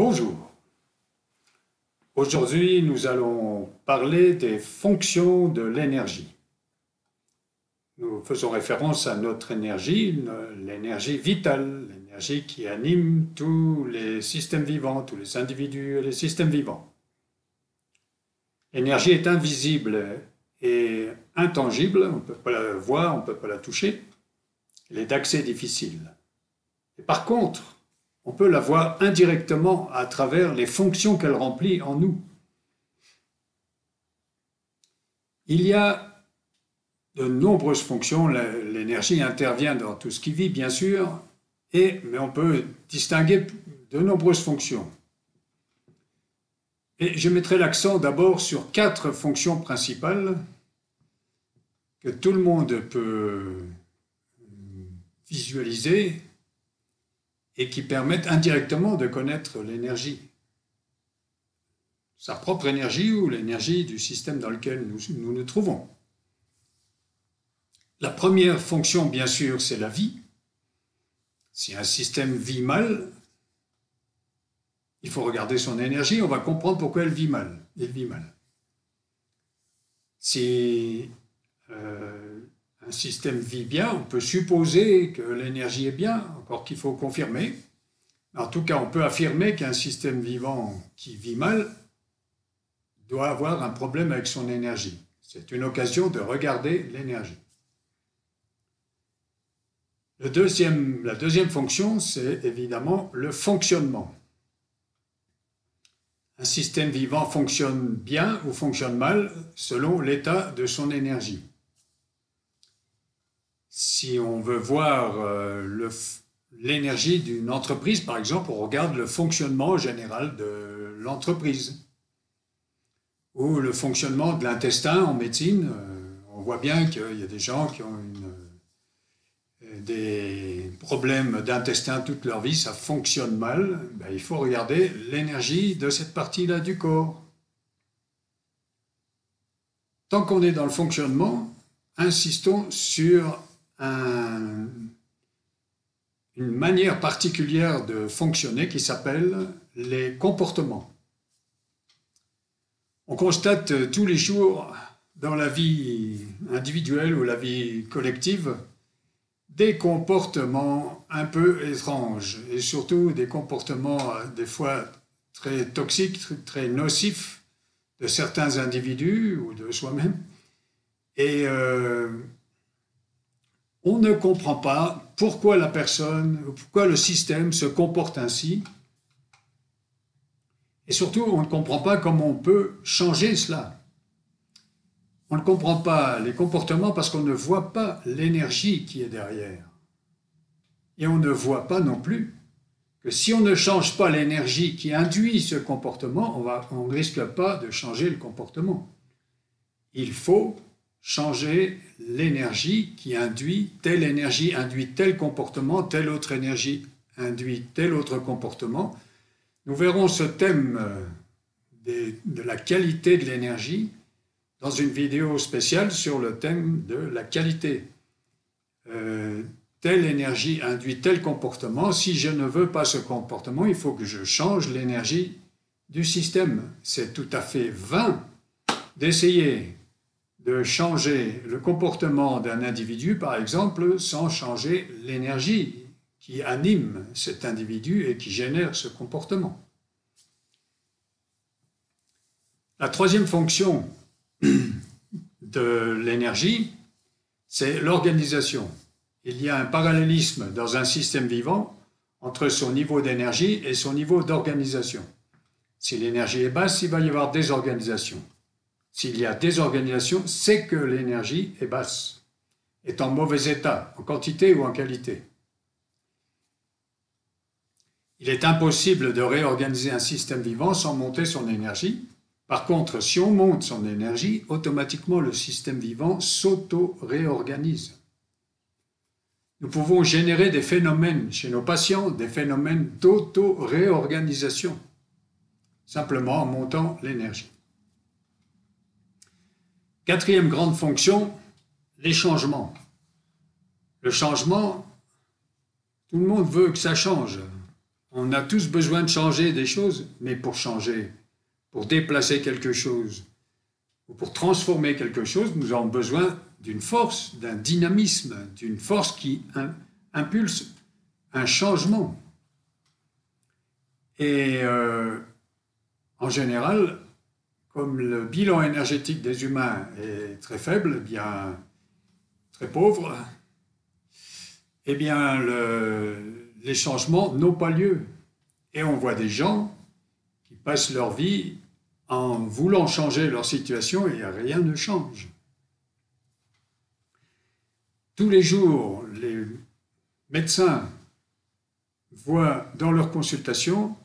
Bonjour. Aujourd'hui, nous allons parler des fonctions de l'énergie. Nous faisons référence à notre énergie, l'énergie vitale, l'énergie qui anime tous les systèmes vivants, tous les individus et les systèmes vivants. L'énergie est invisible et intangible, on ne peut pas la voir, on ne peut pas la toucher, elle est d'accès difficile. Et par contre, on peut la voir indirectement à travers les fonctions qu'elle remplit en nous. Il y a de nombreuses fonctions, l'énergie intervient dans tout ce qui vit bien sûr, mais on peut distinguer de nombreuses fonctions. Et je mettrai l'accent d'abord sur 4 fonctions principales que tout le monde peut visualiser et qui permettent indirectement de connaître l'énergie. Sa propre énergie ou l'énergie du système dans lequel nous nous trouvons. La première fonction, bien sûr, c'est la vie. Si un système vit mal, il faut regarder son énergie, on va comprendre pourquoi il vit mal. Si un système vit bien, on peut supposer que l'énergie est bien, encore qu'il faut confirmer. En tout cas, on peut affirmer qu'un système vivant qui vit mal doit avoir un problème avec son énergie. C'est une occasion de regarder l'énergie. La deuxième fonction, c'est évidemment le fonctionnement. Un système vivant fonctionne bien ou fonctionne mal selon l'état de son énergie. Si on veut voir l'énergie d'une entreprise, par exemple, on regarde le fonctionnement général de l'entreprise. Ou le fonctionnement de l'intestin en médecine. On voit bien qu'il y a des gens qui ont des problèmes d'intestin toute leur vie, ça fonctionne mal. Il faut regarder l'énergie de cette partie-là du corps. Tant qu'on est dans le fonctionnement, insistons sur une manière particulière de fonctionner qui s'appelle les comportements. On constate tous les jours dans la vie individuelle ou la vie collective des comportements un peu étranges et surtout des comportements des fois très toxiques, très nocifs de certains individus ou de soi-même. Et on ne comprend pas pourquoi la personne, pourquoi le système se comporte ainsi. Et surtout, on ne comprend pas comment on peut changer cela. On ne comprend pas les comportements parce qu'on ne voit pas l'énergie qui est derrière. Et on ne voit pas non plus que si on ne change pas l'énergie qui induit ce comportement, on ne risque pas de changer le comportement. Il faut changer l'énergie qui induit tel comportement, telle autre énergie induit tel autre comportement. Nous verrons ce thème de la qualité de l'énergie dans une vidéo spéciale sur le thème de la qualité. Telle énergie induit tel comportement. Si je ne veux pas ce comportement, il faut que je change l'énergie du système. C'est tout à fait vain d'essayer de changer le comportement d'un individu, par exemple, sans changer l'énergie qui anime cet individu et qui génère ce comportement. La troisième fonction de l'énergie, c'est l'organisation. Il y a un parallélisme dans un système vivant entre son niveau d'énergie et son niveau d'organisation. Si l'énergie est basse, il va y avoir désorganisation. S'il y a désorganisation, c'est que l'énergie est basse, est en mauvais état, en quantité ou en qualité. Il est impossible de réorganiser un système vivant sans monter son énergie. Par contre, si on monte son énergie, automatiquement le système vivant s'auto-réorganise. Nous pouvons générer des phénomènes chez nos patients, des phénomènes d'auto-réorganisation, simplement en montant l'énergie. Quatrième grande fonction, les changements. Le changement, tout le monde veut que ça change. On a tous besoin de changer des choses, mais pour changer, pour déplacer quelque chose, ou pour transformer quelque chose, nous avons besoin d'une force, d'un dynamisme, d'une force qui impulse un changement. Et en général, comme le bilan énergétique des humains est très faible, bien très pauvre, eh bien les changements n'ont pas lieu. Et on voit des gens qui passent leur vie en voulant changer leur situation et rien ne change. Tous les jours, les médecins voient dans leurs consultations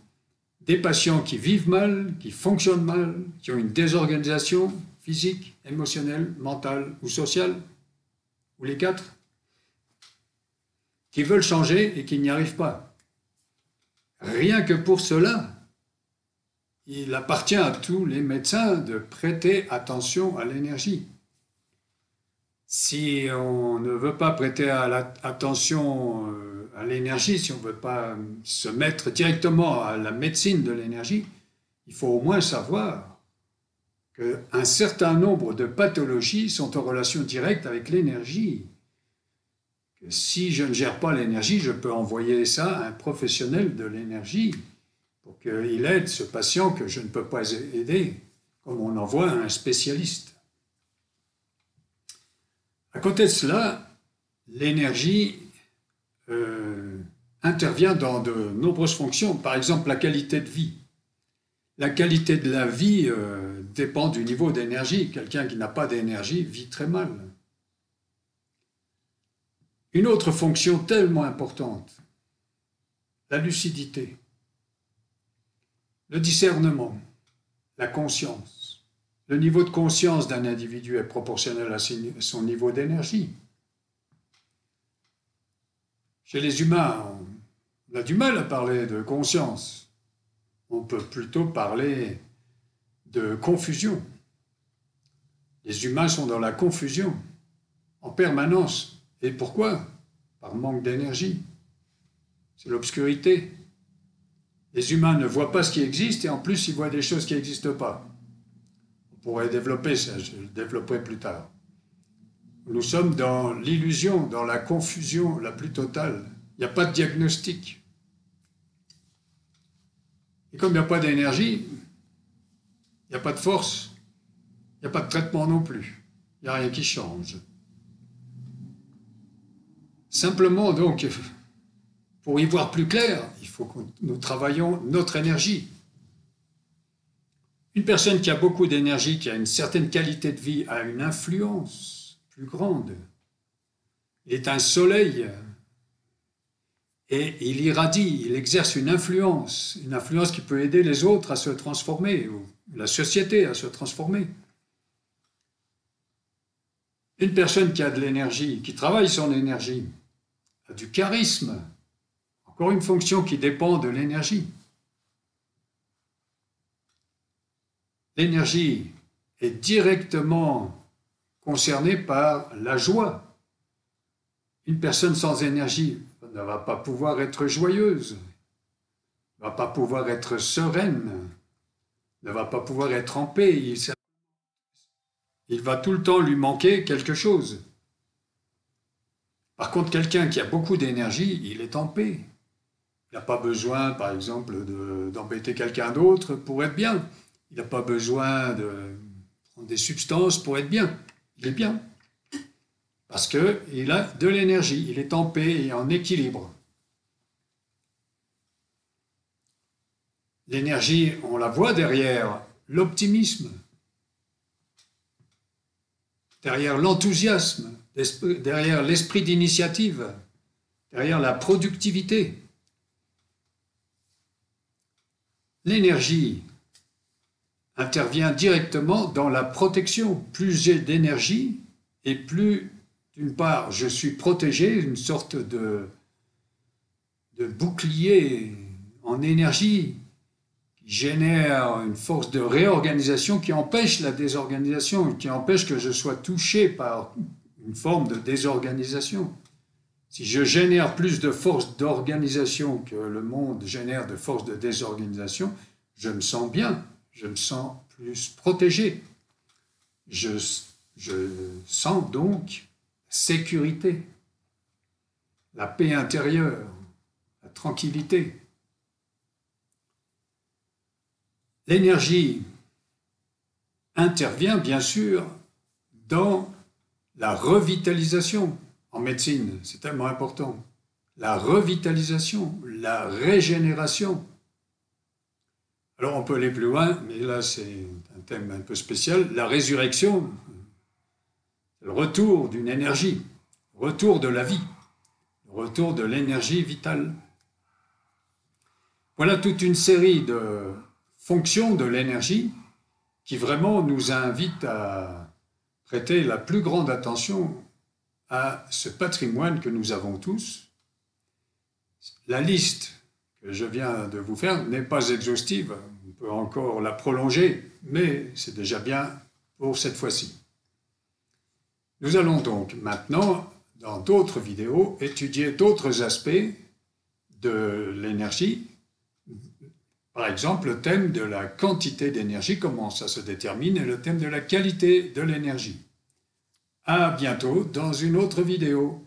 des patients qui vivent mal, qui fonctionnent mal, qui ont une désorganisation physique, émotionnelle, mentale ou sociale, ou les quatre, qui veulent changer et qui n'y arrivent pas. Rien que pour cela, il appartient à tous les médecins de prêter attention à l'énergie. Si on ne veut pas prêter attention à l'énergie, si on ne veut pas se mettre directement à la médecine de l'énergie, il faut au moins savoir qu'un certain nombre de pathologies sont en relation directe avec l'énergie. Si je ne gère pas l'énergie, je peux envoyer ça à un professionnel de l'énergie pour qu'il aide ce patient que je ne peux pas aider, comme on envoie un spécialiste. À côté de cela, l'énergie intervient dans de nombreuses fonctions, par exemple la qualité de vie. La qualité de la vie dépend du niveau d'énergie. Quelqu'un qui n'a pas d'énergie vit très mal. Une autre fonction tellement importante, la lucidité, le discernement, la conscience. Le niveau de conscience d'un individu est proportionnel à son niveau d'énergie. Chez les humains, on a du mal à parler de conscience. On peut plutôt parler de confusion. Les humains sont dans la confusion en permanence. Et pourquoi? Par manque d'énergie. C'est l'obscurité. Les humains ne voient pas ce qui existe et en plus ils voient des choses qui n'existent pas. On pourrait développer ça, je le développerai plus tard. Nous sommes dans l'illusion, dans la confusion la plus totale. Il n'y a pas de diagnostic. Et comme il n'y a pas d'énergie, il n'y a pas de force, il n'y a pas de traitement non plus. Il n'y a rien qui change. Simplement, donc, pour y voir plus clair, il faut que nous travaillions notre énergie. Une personne qui a beaucoup d'énergie, qui a une certaine qualité de vie, a une influence plus grande. Il est un soleil et il irradie, il exerce une influence qui peut aider les autres à se transformer, ou la société à se transformer. Une personne qui a de l'énergie, qui travaille son énergie, a du charisme, encore une fonction qui dépend de l'énergie. L'énergie est directement concernée par la joie. Une personne sans énergie ne va pas pouvoir être joyeuse, ne va pas pouvoir être sereine, ne va pas pouvoir être en paix. Il va tout le temps lui manquer quelque chose. Par contre, quelqu'un qui a beaucoup d'énergie, il est en paix. Il n'a pas besoin, par exemple, d'embêter quelqu'un d'autre pour être bien. Il n'a pas besoin de prendre des substances pour être bien. Il est bien. Parce qu'il a de l'énergie, il est en paix et en équilibre. L'énergie, on la voit derrière l'optimisme, derrière l'enthousiasme, derrière l'esprit d'initiative, derrière la productivité. L'énergie intervient directement dans la protection. Plus j'ai d'énergie et plus, d'une part, je suis protégé, une sorte de bouclier en énergie qui génère une force de réorganisation qui empêche la désorganisation, qui empêche que je sois touché par une forme de désorganisation. Si je génère plus de force d'organisation que le monde génère de force de désorganisation, je me sens bien, je me sens plus protégé. Je sens donc sécurité, la paix intérieure, la tranquillité. L'énergie intervient bien sûr dans la revitalisation. En médecine, c'est tellement important. La revitalisation, la régénération. Alors on peut aller plus loin, mais là c'est un thème un peu spécial. La résurrection, le retour d'une énergie, le retour de la vie, le retour de l'énergie vitale. Voilà toute une série de fonctions de l'énergie qui vraiment nous invitent à prêter la plus grande attention à ce patrimoine que nous avons tous. La liste que je viens de vous faire n'est pas exhaustive, on peut encore la prolonger, mais c'est déjà bien pour cette fois-ci. Nous allons donc maintenant, dans d'autres vidéos, étudier d'autres aspects de l'énergie. Par exemple, le thème de la quantité d'énergie, comment ça se détermine, et le thème de la qualité de l'énergie. À bientôt dans une autre vidéo.